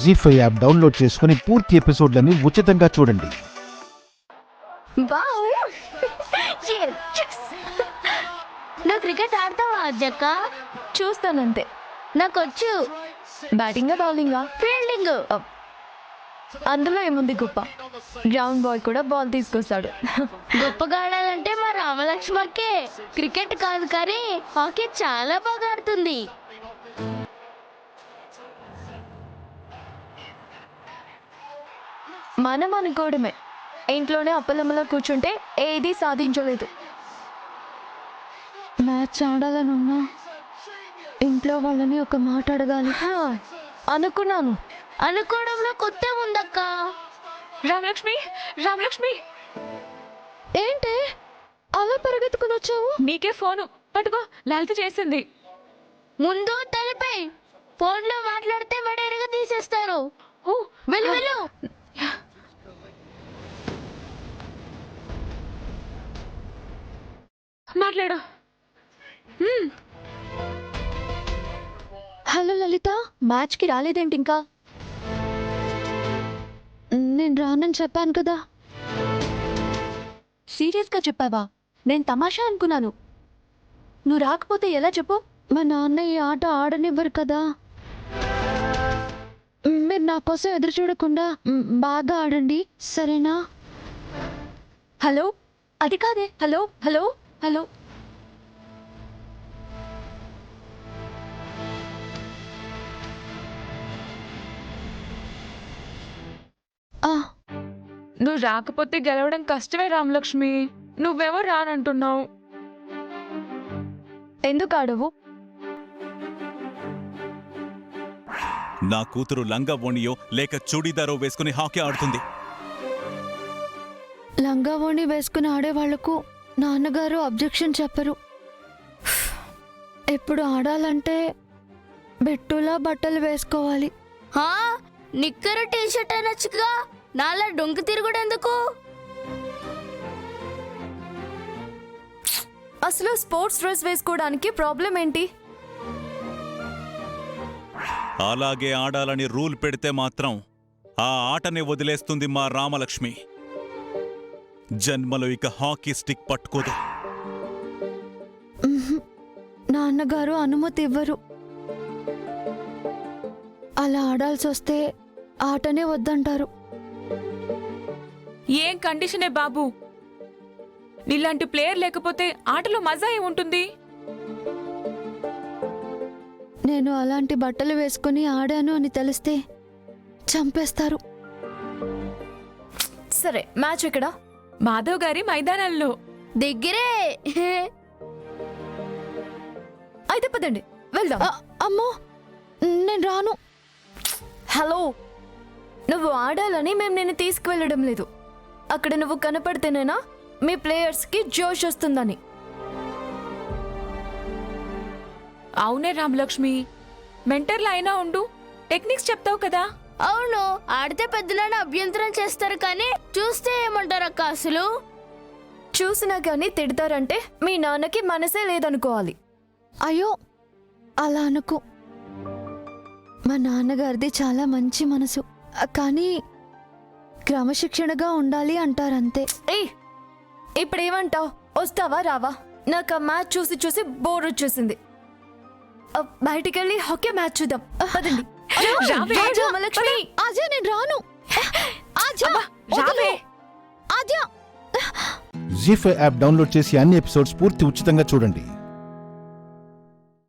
జీ5 app download చేసుకుని పూర్తి ఎపిసోడ్లని ఉచితంగా చూడండి. నువ్వు క్రికెట్ ఆడతావా అజ్జక్క? చూస్తానంతే. నాకొచ్చు. బ్యాటింగా బౌలింగా? ఫీల్డింగ్. అందులో ఏముంది గొప్ప? గ్రౌండ్ బాయ్ కూడా బాల్ తీసుకొస్తాడు. గొప్పగా ఆడాలంటే మా రామలక్ష్మకే. క్రికెట్ కాదు కానీ హాకీ చాలా బాగా ఆడుతుంది. మనం అనుకోవడమే, ఇంట్లోనే అప్పలమ్మలా కూర్చుంటే ఏది సాధించలేదు. మ్యాచ్ ఆడాలనున్నా ఇంట్లో వాళ్ళని ఒక మాట అడగాలి. అనుకున్నాను. అనుకోవడంలో కొత్త ఉందక్క. రామలక్ష్మి ఏంటి అలా పరిగెత్తుకుని వచ్చావు? నీకే ఫోను పట్టుకో, లలిత చేసింది. ముందు తలపై ఫోన్లో మాట్లాడితే వడేరుగా తీసేస్తారు. వెళ్ళు వెళ్ళు. మాట్లాడు. హలో లలిత, మ్యాచ్కి రాలేదేంటి ఇంకా? నేను రానని చెప్పాను కదా. సీరియస్గా చెప్పావా? నేను తమాషా అనుకున్నాను. నువ్వు రాకపోతే ఎలా చెప్పు? మా నాన్న ఈ ఆట ఆడనివ్వరు కదా. మీరు నా కోసం ఎదురు చూడకుండా బాగా ఆడండి, సరేనా? హలో, అది కాదే. Hello hello hello. నువ్వు రాకపోతే గెలవడం కష్టమే రామలక్ష్మి. నువ్వేమో రానంటున్నావు. ఎందుకు ఆడవు? నా కూతురు లంగా ఓణియో లేక చూడీదారో వేసుకుని హాకీ ఆడుతుంది. లంగా ఓణి వేసుకుని ఆడేవాళ్లకు నాన్నగారు అబ్జెక్షన్ చెప్పరు. ఎప్పుడు ఆడాలంటే బెట్టులా బట్టలు వేసుకోవాలి. నిక్కరు టీషర్ట్ అనొచ్చుగా, నాలా డొంక తిరుగుడు ఎందుకు? అసలు స్పోర్ట్స్ డ్రెస్ వేసుకోవడానికి ప్రాబ్లం ఏంటి? అలాగే ఆడాలని రూల్ పెడితే మాత్రం ఆ ఆటని వదిలేస్తుంది మా రామలక్ష్మి. జన్మలో ఇక హాకీ స్టిక్ పట్టుకోదు. నాన్నగారు అనుమతి ఇవ్వరు. అలా ఆడాల్సి వస్తే ఆటనే వద్దంటారు. ఏం కండిషనే బాబు. నీలాంటి ప్లేయర్ లేకపోతే ఆటలో మజా ఏముంటుంది? నేను అలాంటి బట్టలు వేసుకుని ఆడాను అని తెలిస్తే చంపేస్తారు. సరే, మ్యాచ్ ఎక్కడ? మాధవ్ గారి మైదానంలో. దగ్గరే. అయితే పదండి వెళ్దాం. అమ్మో, నేను రాను. హలో, నువ్వు ఆడాలని మేము నిన్ను తీసుకువెళ్ళడం లేదు. అక్కడ నువ్వు కనపడితేనేనా మీ ప్లేయర్స్కి జోష్ వస్తుందని. అవునే రామలక్ష్మి, మెంటర్లు అయినా ఉండు, టెక్నిక్స్ చెప్తావు కదా. అవును, ఆడితే పెద్దలను అభ్యంతరం చేస్తారు కానీ చూస్తే ఏమంటారు అక్క? అసలు చూసినా కానీ తిడతారంటే మీ నాన్నకి మనసే లేదనుకోవాలి. అయ్యో, అలా అనుకో. మా నాన్నగారిది చాలా మంచి మనసు, కానీ క్రమశిక్షణగా ఉండాలి అంటారంతే. ఇప్పుడేమంటావు? వస్తావా రావా? నాకు ఆ మ్యాచ్ చూసి చూసి బోర్ వచ్చేసింది. బయటికెళ్ళి హాకీ మ్యాచ్ చూద్దాం. పదండి. రామలక్ష్మి, అజయ్ నేను రాను. జీ5 యాప్ డౌన్లోడ్ చేసి అన్ని ఎపిసోడ్స్ పూర్తి ఉచితంగా చూడండి.